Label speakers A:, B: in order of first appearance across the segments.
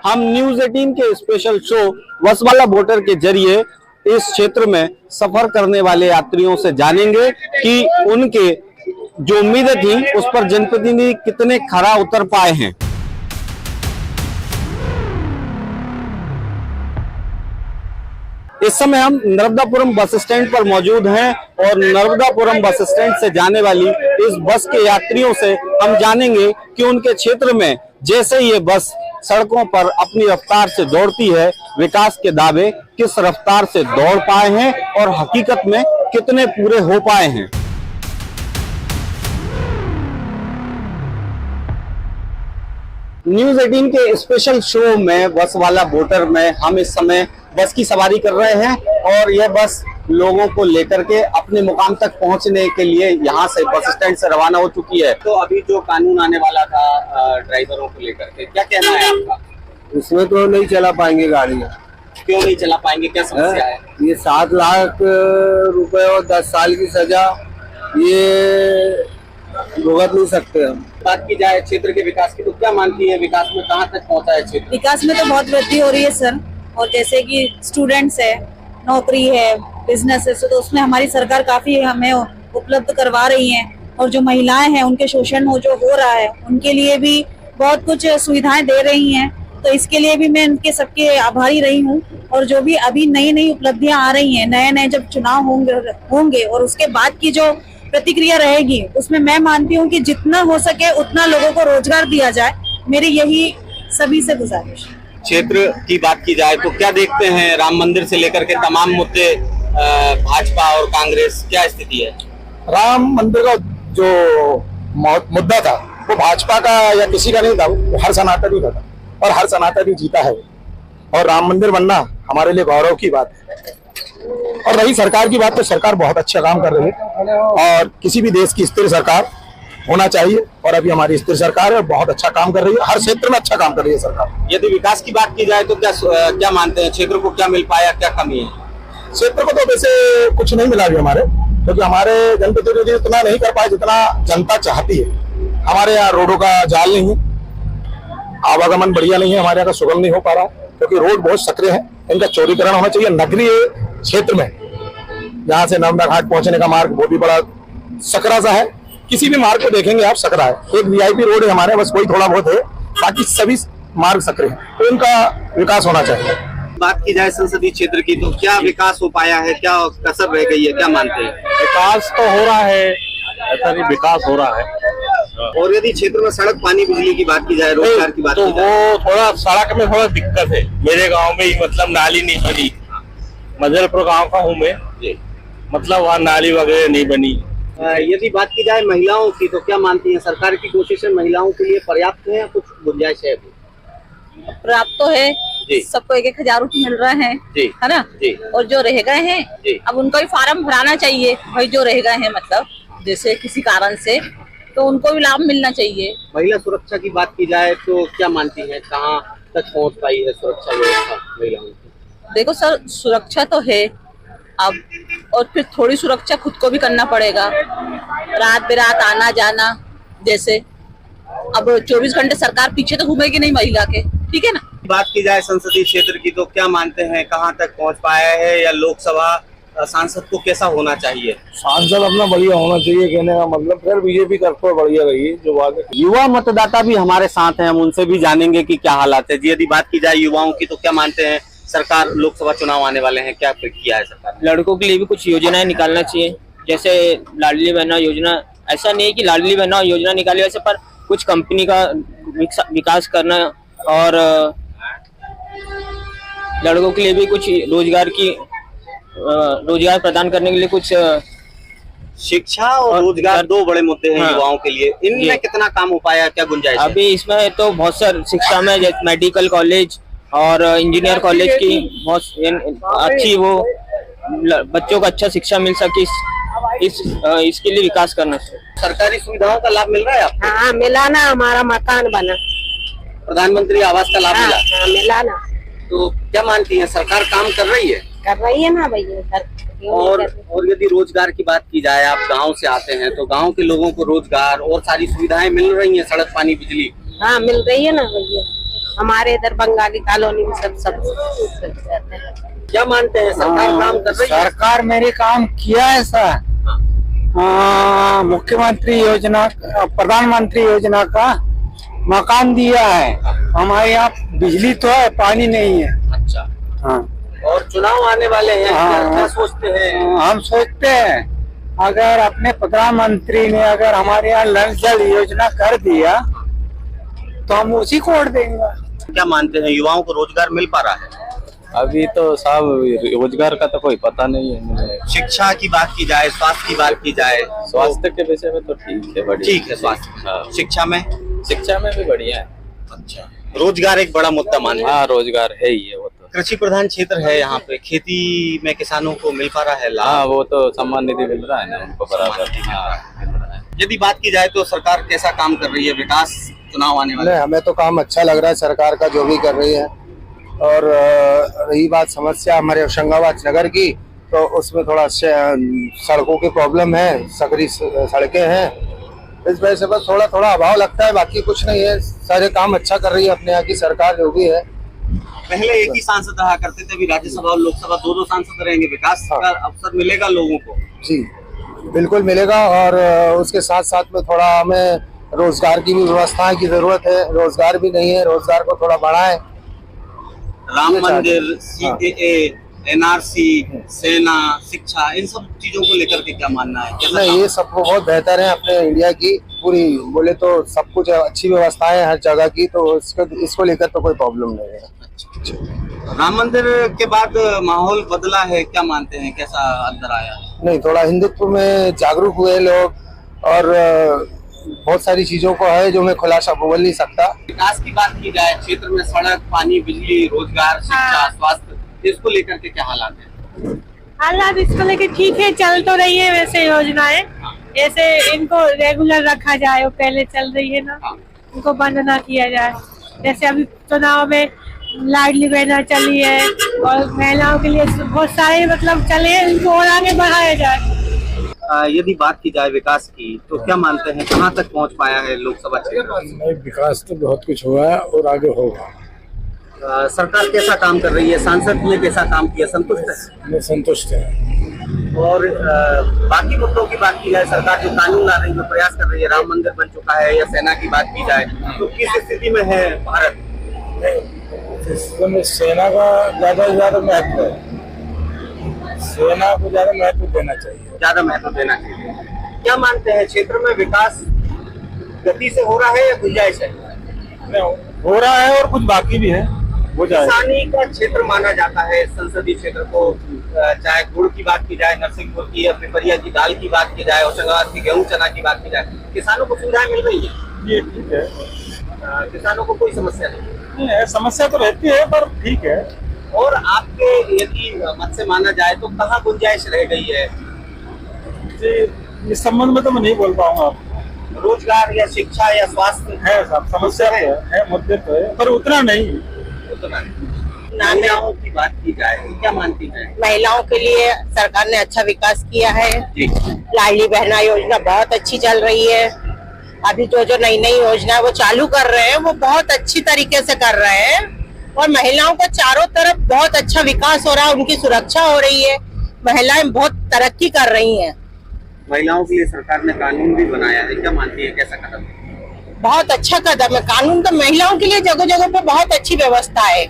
A: हम न्यूज 18 के special show Baswala voter के जरिए इस क्षेत्र में सफर करने वाले यात्रियों से जानेंगे कि उनके जो उम्मीदें थी उस पर जनप्रतिनिधि कितने खरा उतर पाए हैं। इस समय हम नर्मदापुरम बस स्टैंड पर मौजूद हैं और नर्मदापुरम बस स्टैंड से जाने वाली इस बस के यात्रियों से हम जानेंगे कि उनके क्षेत्र में जैसे ये बस सड़कों पर अपनी रफ्तार से दौड़ती है, विकास के दावे किस रफ्तार से दौड़ पाए हैं और हकीकत में कितने पूरे हो पाए हैं। न्यूज 18 के स्पेशल शो में बस वाला वोटर में हम इस समय बस की सवारी कर रहे हैं और यह बस लोगों को लेकर के अपने मुकाम तक पहुंचने के लिए यहां से बस स्टैंड से रवाना हो चुकी है। तो अभी जो कानून आने वाला था ड्राइवरों को लेकर के, क्या कहना है आपका?
B: इसमें तो नहीं चला पाएंगे गाड़ियाँ।
A: क्यों नहीं चला पाएंगे, क्या समस्या है?
B: ये 7 लाख रुपए और 10 साल की सजा, ये भुगत नहीं सकते हम।
A: बात की जाए क्षेत्र के विकास की, तो क्या मानती है विकास में कहाँ तक पहुँचा है क्षेत्र?
C: विकास में तो बहुत वृद्धि हो रही है सर, और जैसे कि स्टूडेंट्स है, नौकरी है, बिजनेस है, तो उसमें हमारी सरकार काफी हमें उपलब्ध करवा रही है। और जो महिलाएं हैं उनके शोषण जो हो रहा है उनके लिए भी बहुत कुछ सुविधाएं दे रही हैं, तो इसके लिए भी मैं उनके सबके आभारी रही हूँ। और जो भी अभी नई नई उपलब्धियां आ रही हैं, नए नए जब चुनाव होंगे और उसके बाद की जो प्रतिक्रिया रहेगी उसमें मैं मानती हूँ कि जितना हो सके उतना लोगों को रोजगार दिया जाए, मेरी यही सभी से गुजारिश।
A: क्षेत्र की बात की जाए तो क्या देखते हैं, राम मंदिर से लेकर के तमाम मुद्दे, भाजपा और कांग्रेस, क्या स्थिति है?
D: राम मंदिर का जो मुद्दा था वो भाजपा का या किसी का नहीं था, वो हर सनातनी का था और हर सनातनी जीता है। और राम मंदिर बनना हमारे लिए गौरव की बात है। और रही सरकार की बात, तो सरकार बहुत अच्छा काम कर रही है और किसी भी देश की स्थिर सरकार होना चाहिए, और अभी हमारी स्थिर सरकार है और बहुत अच्छा काम कर रही है, हर क्षेत्र में अच्छा काम कर रही है सरकार।
A: यदि विकास की बात की जाए तो क्या मानते हैं, क्षेत्र को क्या मिल पाया, क्या कमी है?
D: क्षेत्र को तो वैसे कुछ नहीं मिला भी हमारे, क्योंकि हमारे जनप्रतिनिधि उतना नहीं कर पाए जितना जनता चाहती है। हमारे यहाँ रोडों का जाल नहीं है, आवागमन बढ़िया नहीं है, हमारे यहाँ का सुगम नहीं हो पा रहा, क्योंकि रोड बहुत सकरे हैं, इनका चौड़ीकरण होना चाहिए। नगरीय क्षेत्र में यहाँ से नर्मदा घाट पहुंचने का मार्ग वो भी बड़ा सकरा सा है, किसी भी मार्ग को देखेंगे आप सकरा है। एक वीआईपी रोड है हमारे, बस कोई थोड़ा बहुत है, बाकी सभी मार्ग सकरे हैं, तो इनका विकास होना चाहिए।
A: बात की जाए संसदीय क्षेत्र की, तो क्या विकास हो पाया है, क्या कसर रह गई है, क्या मानते हैं?
E: विकास तो हो रहा है, ऐसा नहीं विकास हो रहा है।
A: और यदि क्षेत्र में सड़क, पानी, बिजली की बात की जाए, रोजगार की बात
E: तो
A: की जाए,
E: वो थोड़ा सड़क में थोड़ा दिक्कत है। मेरे गांव में ही मतलब नाली नहीं बनी, मजलपुर गांव का हूँ मैं, मतलब वहाँ नाली वगैरह नहीं बनी।
A: यदि बात की जाए महिलाओं की, तो क्या मानती हैं, सरकार की कोशिशें महिलाओं के लिए पर्याप्त है या कुछ गुंजाइश है?
C: पर्याप्त तो है, सबको 1-1 रुपये मिल रहे हैं, है ना? और जो रह गए हैं अब उनको भी फार्म भराना चाहिए भाई, जो रह गए हैं मतलब जैसे किसी कारण से, तो उनको भी लाभ मिलना चाहिए।
A: महिला सुरक्षा की बात की जाए तो क्या मानती है, कहाँ तक पहुँच पाई है सुरक्षा व्यवस्था महिलाओं की?
C: देखो सर, सुरक्षा तो है अब, और फिर थोड़ी सुरक्षा खुद को भी करना पड़ेगा। रात बेरात आना जाना, जैसे अब 24 घंटे सरकार पीछे तो घूमेगी नहीं महिला के, ठीक है ना?
A: बात की जाए संसदीय क्षेत्र की, तो क्या मानते हैं, कहाँ तक पहुँच पाया है, या लोकसभा सांसद को कैसा होना चाहिए?
D: सांसद अपना बढ़िया होना चाहिए, कहने का मतलब फिर बीजेपी तरफ बढ़िया रही जो आगे।
A: युवा मतदाता भी हमारे साथ हैं, हम उनसे भी जानेंगे कि क्या हालात है। यदि बात की जाए युवाओं की, तो क्या मानते हैं, सरकार, लोकसभा चुनाव आने वाले हैं, क्या किया है सरकार?
F: लड़कों के लिए भी कुछ योजनाएं निकालना चाहिए, जैसे लाडली बहना योजना। ऐसा नहीं है कि लाडली बहना योजना निकाली वैसे, पर कुछ कंपनी का विकास करना, और लड़कों के लिए भी कुछ रोजगार प्रदान करने के लिए कुछ
A: शिक्षा और रोजगार, दो बड़े मुद्दे हैं युवाओं के लिए। इनमें कितना काम हो पाया, क्या गुंजाइश है?
F: अभी इसमें तो बहुत सारी शिक्षा में मेडिकल कॉलेज और इंजीनियर कॉलेज की बहुत अच्छी, वो बच्चों को अच्छा शिक्षा मिल सके, इसके लिए विकास करना चाहिए।
A: सरकारी सुविधाओं का लाभ मिल रहा है आपको?
G: हाँ मिला ना, हमारा मकान बना,
A: प्रधानमंत्री आवास का लाभ मिला?
G: हाँ मिला ना।
A: तो क्या मानती है, सरकार काम कर रही है?
G: कर रही है ना भैया।
A: और यदि रोजगार की बात की जाए, आप गांव से आते हैं, तो गांव के लोगों को रोजगार और सारी सुविधाएं मिल रही हैं, सड़क, पानी, बिजली?
G: हाँ मिल रही है ना भैया। हमारे इधर बंगाली कॉलोनी में सब रहते हैं।
A: क्या मानते हैं सरकार काम कर रही है?
B: सरकार मेरे काम किया है सर। मुख्यमंत्री योजना, प्रधानमंत्री योजना का मकान दिया है। हमारे यहाँ बिजली तो है, पानी नहीं है।
A: अच्छा।
B: हाँ,
A: और चुनाव आने वाले हैं,
B: हाँ,
A: क्या सोचते हैं?
B: हम सोचते हैं अगर अपने प्रधानमंत्री ने अगर हमारे यहाँ नल जल योजना कर दिया तो हम उसी को वोट देंगे।
A: क्या मानते हैं युवाओं को रोजगार मिल पा रहा है?
H: अभी तो साहब रोजगार का तो कोई पता नहीं है मुझे।
A: शिक्षा की बात की जाए, स्वास्थ्य की बात की जाए,
H: स्वास्थ्य के विषय में तो ठीक है, बढ़िया।
A: ठीक है स्वास्थ्य।
H: हाँ।
A: शिक्षा में?
H: शिक्षा में भी बढ़िया है।
A: अच्छा। रोजगार एक बड़ा मुद्दा मान लिया।
H: हाँ, रोजगार है ही है वो तो।
A: कृषि प्रधान क्षेत्र है यहाँ पे, खेती में किसानों को मिल पा रहा है लाभ?
H: हाँ, वो तो सम्मान निधि मिल रहा है ना उनको बराबर।
A: सम्मान निधि मिल रहा
H: हाँ, मिल रहा है।
A: यदि बात की जाए तो सरकार कैसा काम कर रही है, विकास, चुनाव आने वाले?
B: हमें तो काम अच्छा लग रहा है सरकार का जो भी कर रही है। और रही बात समस्या हमारे होशंगाबाद नगर की, तो उसमें थोड़ा सड़कों की प्रॉब्लम है, सकरी सड़कें हैं, इस वजह से बस थोड़ा थोड़ा अभाव लगता है, बाकी कुछ नहीं है। सारे काम अच्छा कर रही है अपने यहाँ की सरकार जो भी है।
A: पहले एक ही सांसद रहा करते थे, अभी राज्यसभा और लोकसभा दो सांसद रहेंगे। विकास का अवसर मिलेगा लोगों को?
B: जी बिल्कुल मिलेगा। और उसके साथ साथ में थोड़ा हमें रोजगार की भी व्यवस्था की जरूरत है। रोजगार भी नहीं है, रोजगार को थोड़ा बढ़ाएं।
A: राम मंदिर, CAA, NRC, सेना, शिक्षा, इन सब चीजों को लेकर के क्या मानना है? कैसा
B: नहीं,
A: काम?
B: ये सब बहुत बेहतर है अपने इंडिया की पूरी, बोले तो सब कुछ अच्छी व्यवस्थाएं हर जगह की, तो इसको लेकर तो कोई प्रॉब्लम नहीं है।
A: राम मंदिर के बाद माहौल बदला है, क्या मानते हैं, कैसा अंदर आया?
B: नहीं, थोड़ा हिंदुत्व में जागरूक हुए लोग, और बहुत सारी चीजों को है जो मैं खुलासा बोल नहीं सकता।
A: विकास की बात की जाए, क्षेत्र में सड़क, पानी, बिजली, रोजगार, शिक्षा, स्वास्थ्य, इसको लेकर के क्या हालात है?
I: हालात इसको लेके ठीक है, चल तो रही है वैसे योजनाएं। जैसे इनको रेगुलर रखा जाए, वो पहले चल रही है ना, इनको बंद ना किया जाए। जैसे अभी चुनाव में लाडली बहना चली है, और महिलाओं के लिए बहुत सारे मतलब चले हैं, इनको और आगे बढ़ाया जाए।
A: यदि बात की जाए विकास की, तो क्या मानते हैं कहाँ तक पहुँच पाया है लोकसभा क्षेत्र?
D: नहीं, विकास तो बहुत कुछ हुआ है और आगे होगा।
A: सरकार कैसा काम कर रही है, सांसद ने कैसा काम किया, संतुष्ट है?
D: मैं संतुष्ट है।
A: और बाकी मुद्दों की बात की जाए, सरकार जो कानून ला रही है, जो प्रयास कर रही है, राम मंदिर बन चुका है, या सेना की बात की जाए, तो किस स्थिति में है भारत?
D: इस समय सेना का ज्यादा से ज्यादा महत्व है, सेना को ज्यादा महत्व देना चाहिए।
A: ज्यादा महत्व देना चाहिए। क्या मानते हैं, क्षेत्र में विकास गति से हो रहा है या गुंजाइश है?
D: हो रहा है और कुछ बाकी भी है, हो जाए।
A: किसानी का क्षेत्र माना जाता है संसदीय क्षेत्र को, चाहे गुड़ की बात की जाए, नरसिंहपुर की, या पिपरिया की दाल की बात की जाए, होशंगाबाद की गेहूं चना की बात की जाए, किसानों को सुविधाएं मिल रही है?
D: ये ठीक है,
A: किसानों को कोई समस्या नहीं
D: है। समस्या तो रहती है पर ठीक है।
A: और आपके यदि मत से माना जाए तो कहाँ गुंजाइश रह गई है?
D: इस संबंध में तो मैं नहीं बोल पाऊंगा।
A: रोजगार या शिक्षा या स्वास्थ्य
D: है, सब समस्या है, मुद्दे तो है, पर उतना नहीं।
A: उतना नहीं। महिलाओं की बात की जाए, क्या मानती है?
G: महिलाओं के लिए सरकार ने अच्छा विकास किया है। लाडली बहना योजना बहुत अच्छी चल रही है। अभी जो नई नई योजना वो चालू कर रहे हैं, वो बहुत अच्छी तरीके से कर रहे हैं, और महिलाओं का चारों तरफ बहुत अच्छा विकास हो रहा है, उनकी सुरक्षा हो रही है, महिलाएं बहुत तरक्की कर रही हैं।
A: महिलाओं के लिए सरकार ने कानून भी बनाया है, क्या मानती है, कैसा कदम है?
G: बहुत अच्छा कदम है। कानून तो महिलाओं के लिए जगह जगह पे बहुत अच्छी व्यवस्था है,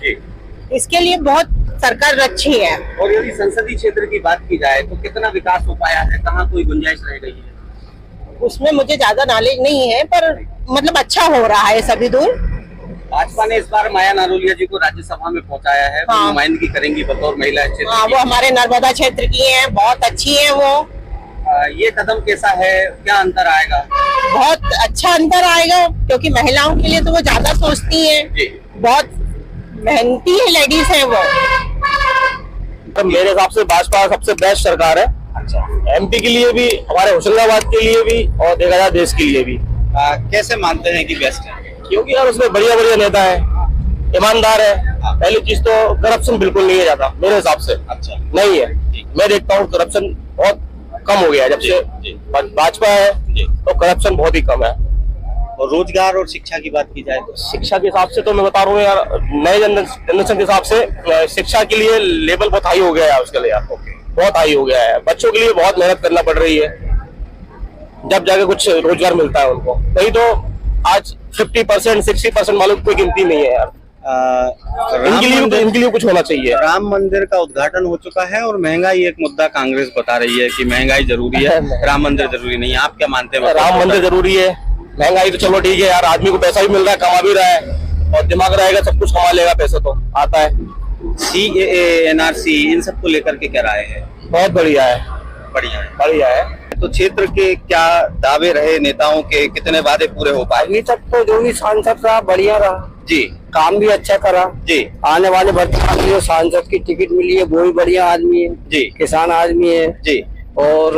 G: इसके लिए बहुत सरकार अच्छी है।
A: और यदि संसदीय क्षेत्र की बात की जाए तो कितना विकास हो पाया है, कहाँ कोई गुंजाइश रह गई है?
G: उसमें मुझे ज्यादा नॉलेज नहीं है, पर मतलब अच्छा हो रहा है सभी दूर।
A: भाजपा ने इस बार माया नारोलिया जी को राज्यसभा में पहुंचाया है, वो नुमाइंदगी करेंगी बतौर महिला क्षेत्र।
G: हाँ, वो हमारे नर्मदा क्षेत्र की हैं, बहुत अच्छी हैं वो।
A: ये कदम कैसा है, क्या अंतर आएगा?
G: बहुत अच्छा अंतर आएगा, क्योंकि महिलाओं के लिए तो वो ज्यादा सोचती हैं, बहुत मेहनती है, लेडीज है वो।
E: तो मेरे हिसाब से भाजपा सबसे बेस्ट सरकार है।
A: अच्छा।
E: MP के लिए भी, हमारे होशंगाबाद के लिए भी, और देखा जाए देश के लिए भी।
A: कैसे मानते हैं कि बेस्ट है?
E: क्योंकि यार उसमें बढ़िया बढ़िया नेता है, ईमानदार है। पहली चीज तो करप्शन बिल्कुल नहीं है ज्यादा मेरे हिसाब से।
A: अच्छा।
E: नहीं है, मैं देखता हूँ करप्शन बहुत कम हो गया है जब से भाजपा है, तो करप्शन बहुत ही कम है।
A: और रोजगार और शिक्षा की बात की जाए तो
E: शिक्षा के हिसाब से तो मैं बता रहा हूँ यार, नए जनरेशन के हिसाब से शिक्षा के लिए लेवल बहुत हाई हो गया है उसके लिए यार, बहुत हाई हो गया है। बच्चों के लिए बहुत मेहनत करना पड़ रही है, जब जाके कुछ रोजगार मिलता है उनको। नहीं तो आज 50% 60% वालों की कोई गिनती नहीं है यार। इनके लिए कुछ होना चाहिए।
A: राम मंदिर का उद्घाटन हो चुका है और महंगाई एक मुद्दा कांग्रेस बता रही है कि महंगाई जरूरी है, राम मंदिर जरूरी नहीं है। आप क्या मानते हैं?
E: राम मंदिर जरूरी है, महंगाई तो चलो ठीक है यार, आदमी को पैसा भी मिल रहा है, कमा भी रहा है, और दिमाग रहेगा सब कुछ कमा लेगा, पैसा तो आता है।
A: CAA NRC इन सब को लेकर के क्या राय है?
E: बहुत बढ़िया है,
A: बढ़िया है। तो क्षेत्र के क्या दावे रहे नेताओं के, कितने वादे पूरे हो पाए?
B: अभी तक तो जो भी सांसद रहा बढ़िया रहा
A: जी,
B: काम भी अच्छा करा
A: जी।
B: आने वाले वर्तमान में जो सांसद की टिकट मिली है वो भी बढ़िया आदमी है
A: जी,
B: किसान आदमी है
A: जी।
B: और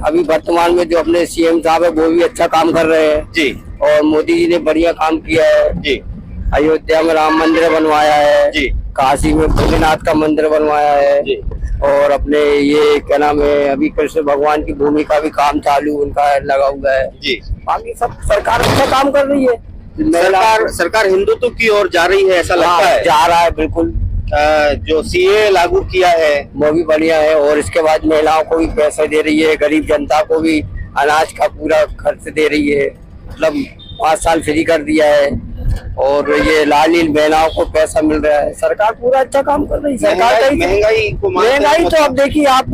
B: अभी वर्तमान में जो अपने CM साहब है वो भी अच्छा काम कर रहे हैं
A: जी,
B: और मोदी जी ने बढ़िया काम किया है
A: जी।
B: अयोध्या में राम मंदिर बनवाया है
A: जी,
B: काशी में भोलेनाथ का मंदिर बनवाया है
A: जी।
B: और अपने ये क्या नाम है अभी कृष्ण भगवान की भूमि का भी काम चालू उनका लगा हुआ है
A: जी।
B: बाकी सब सरकार अच्छा काम कर रही है।
A: सरकार हिंदुत्व की ओर जा रही है ऐसा लगता है?
B: जा रहा है बिल्कुल।
A: जो CAA लागू किया है
B: वो भी बढ़िया है और इसके बाद महिलाओं को भी पैसे दे रही है, गरीब जनता को भी अनाज का पूरा खर्च दे रही है, मतलब 5 साल फ्री कर दिया है और ये लाली महिलाओं को पैसा मिल रहा है। सरकार पूरा अच्छा काम कर रही है। सरकार महंगाई तो अब देखिए आप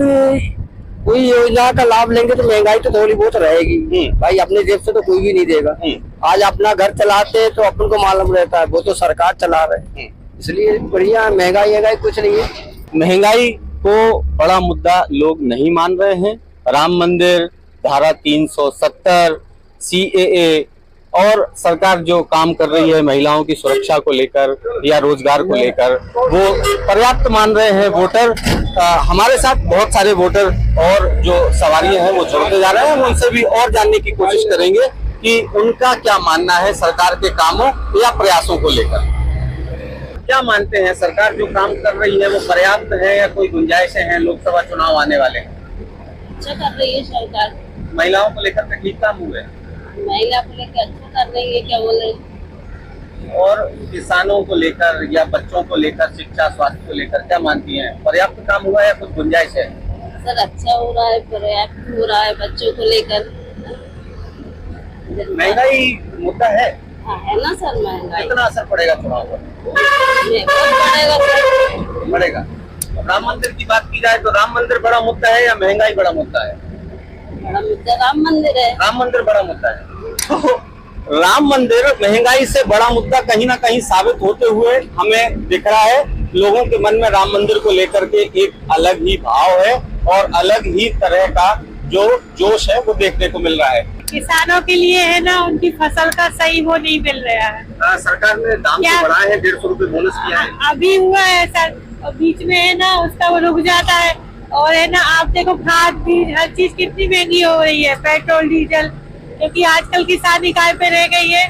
B: कोई योजना का लाभ लेंगे तो महंगाई तो थोड़ी बहुत रहेगी भाई, अपने जेब से तो कोई भी नहीं देगा। आज अपना घर चलाते हैं तो अपन को मालूम रहता है, वो तो सरकार चला रहे हैं, इसलिए बढ़िया। महंगाई कुछ नहीं है।
A: महंगाई को बड़ा मुद्दा लोग नहीं मान रहे हैं। राम मंदिर, धारा 370, CAA और सरकार जो काम कर रही है महिलाओं की सुरक्षा को लेकर या रोजगार को लेकर, वो पर्याप्त मान रहे हैं वोटर। हमारे साथ बहुत सारे वोटर और जो सवारियां हैं वो जुड़ते जा रहे हैं, हम उनसे भी और जानने की कोशिश करेंगे कि उनका क्या मानना है सरकार के कामों या प्रयासों को लेकर। क्या मानते हैं, सरकार जो काम कर रही है वो पर्याप्त है या कोई गुंजाइशें हैं? लोकसभा चुनाव आने वाले हैं,
J: अच्छा कर रही है सरकार।
A: महिलाओं को लेकर के ठीक काम हुए?
J: महिला को लेकर अच्छा कर रही है, क्या बोल रही है?
A: और किसानों को लेकर या बच्चों को लेकर, शिक्षा स्वास्थ्य को लेकर क्या मानती हैं? पर्याप्त काम हुआ या कुछ गुंजाइश है?
J: सर अच्छा हो रहा है, पर्याप्त हो रहा है बच्चों को लेकर।
A: महंगाई मुद्दा है?
J: हाँ है ना सर, महंगाई।
A: कितना असर पड़ेगा चुनाव पर?
J: पड़ेगा सर,
A: पड़ेगा। राम मंदिर की बात की जाए तो राम मंदिर बड़ा मुद्दा है या महंगाई बड़ा मुद्दा है?
J: बड़ा मुद्दा राम मंदिर है।
A: राम मंदिर बड़ा मुद्दा है। राम मंदिर महंगाई से बड़ा मुद्दा कहीं ना कहीं साबित होते हुए हमें दिख रहा है। लोगों के मन में राम मंदिर को लेकर के एक अलग ही भाव है और अलग ही तरह का जो जोश है वो देखने को मिल रहा है।
I: किसानों के लिए है ना, उनकी फसल का सही वो नहीं मिल रहा है।
A: सरकार ने दाम तो बढ़ाए हैं, 150 रुपए बोनस किया है।
I: अभी हुआ है सर, और बीच में है ना उसका वो रुक जाता है। और है ना आप देखो खाद बीज हर चीज कितनी महंगी हो रही है, पेट्रोल डीजल, क्योंकि आजकल किसानी काय पे रह गई है,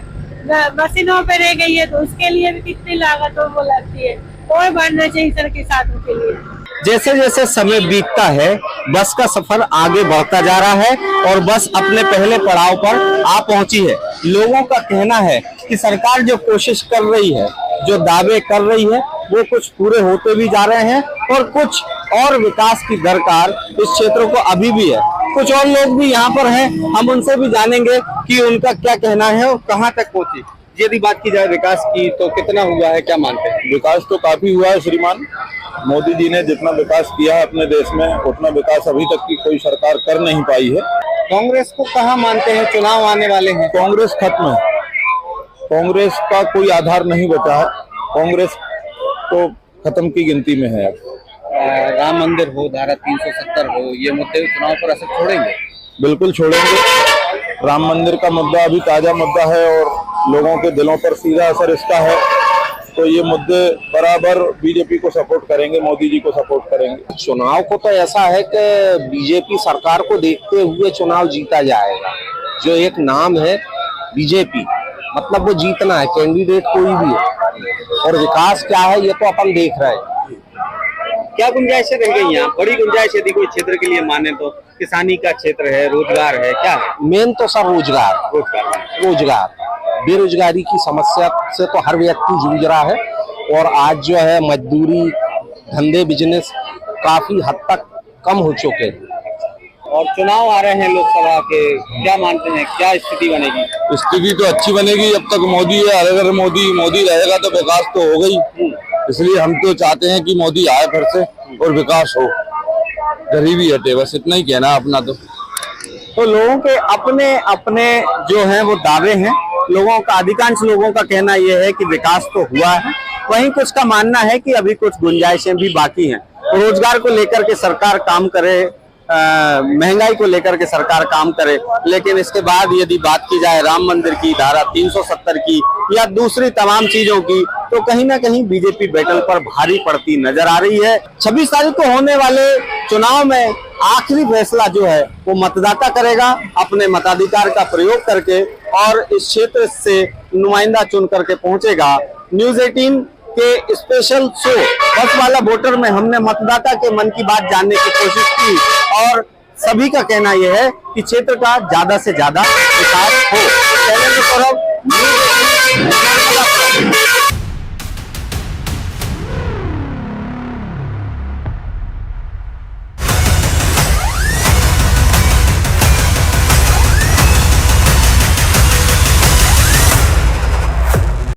I: मशीनों पे रह गई है, तो उसके लिए भी कितनी लागत वो लगती है। और बढ़ना चाहिए सर किसानों के लिए।
A: जैसे जैसे समय बीतता है बस का सफर आगे बढ़ता जा रहा है और बस अपने पहले पड़ाव पर आ पहुंची है। लोगों का कहना है कि सरकार जो कोशिश कर रही है, जो दावे कर रही है, वो कुछ पूरे होते भी जा रहे हैं और कुछ और विकास की दरकार इस क्षेत्र को अभी भी है। कुछ और लोग भी यहाँ पर हैं, हम उनसे भी जानेंगे कि उनका क्या कहना है और कहाँ तक पहुंची। यदि बात की जाए विकास की तो कितना हुआ है, क्या मानते हैं?
D: विकास तो काफी हुआ है श्रीमान। मोदी जी ने जितना विकास किया है अपने देश में, उतना विकास अभी तक की कोई सरकार कर नहीं पाई है।
A: कांग्रेस को कहाँ मानते हैं? चुनाव आने वाले हैं,
D: कांग्रेस खत्म है, कांग्रेस का कोई आधार नहीं बचा है, कांग्रेस तो खत्म की गिनती में है।
A: राम मंदिर हो, धारा 370 हो, ये मुद्दे चुनाव पर असर छोड़ेंगे?
D: बिल्कुल छोड़ेंगे। राम मंदिर का मुद्दा अभी ताजा मुद्दा है और लोगों के दिलों पर सीधा असर इसका है, तो ये मुद्दे बराबर बीजेपी को सपोर्ट करेंगे, मोदी जी को सपोर्ट करेंगे।
B: चुनाव को तो ऐसा है कि बीजेपी सरकार को देखते हुए चुनाव जीता जाएगा। जो एक नाम है बीजेपी, मतलब वो जीतना है, कैंडिडेट कोई भी है। और विकास क्या है ये तो अपन देख रहे हैं
A: क्या गुंजाइशें रह गई यहाँ? बड़ी गुंजाइश यदि कोई क्षेत्र के लिए माने तो किसानी का क्षेत्र है, रोजगार है, क्या है?
B: मेन तो सर रोजगार बेरोजगारी की समस्या से तो हर व्यक्ति जूझ रहा है, और आज जो है मजदूरी, धंधे, बिजनेस काफी हद तक कम हो चुके हैं।
A: और चुनाव आ रहे हैं लोकसभा के, क्या मानते हैं क्या स्थिति बनेगी?
D: स्थिति तो अच्छी बनेगी जब तक मोदी है। अगर मोदी रहेगा तो विकास तो होगा ही, इसलिए हम तो चाहते हैं कि मोदी आए फिर से और विकास हो, गरीबी हटे, बस इतना ही कहना अपना।
A: तो लोगों के अपने अपने जो हैं वो दावे हैं। लोगों का, अधिकांश लोगों का कहना यह है कि विकास तो हुआ है, वहीं कुछ का मानना है कि अभी कुछ गुंजाइशें भी बाकी हैं। रोजगार को लेकर के सरकार काम करे, महंगाई को लेकर के सरकार काम करे, लेकिन इसके बाद यदि बात की जाए राम मंदिर की, धारा 370 की या दूसरी तमाम चीजों की, तो कहीं ना कहीं बीजेपी बैटल पर भारी पड़ती नजर आ रही है। 26 तारीख को होने वाले चुनाव में आखिरी फैसला जो है वो मतदाता करेगा, अपने मताधिकार का प्रयोग करके, और इस क्षेत्र से नुमाइंदा चुन करके पहुंचेगा। न्यूज़ 18 के स्पेशल शो बस वाला वोटर में हमने मतदाता के मन की बात जानने की कोशिश की, और सभी का कहना यह है कि क्षेत्र का ज्यादा से ज्यादा विकास हो।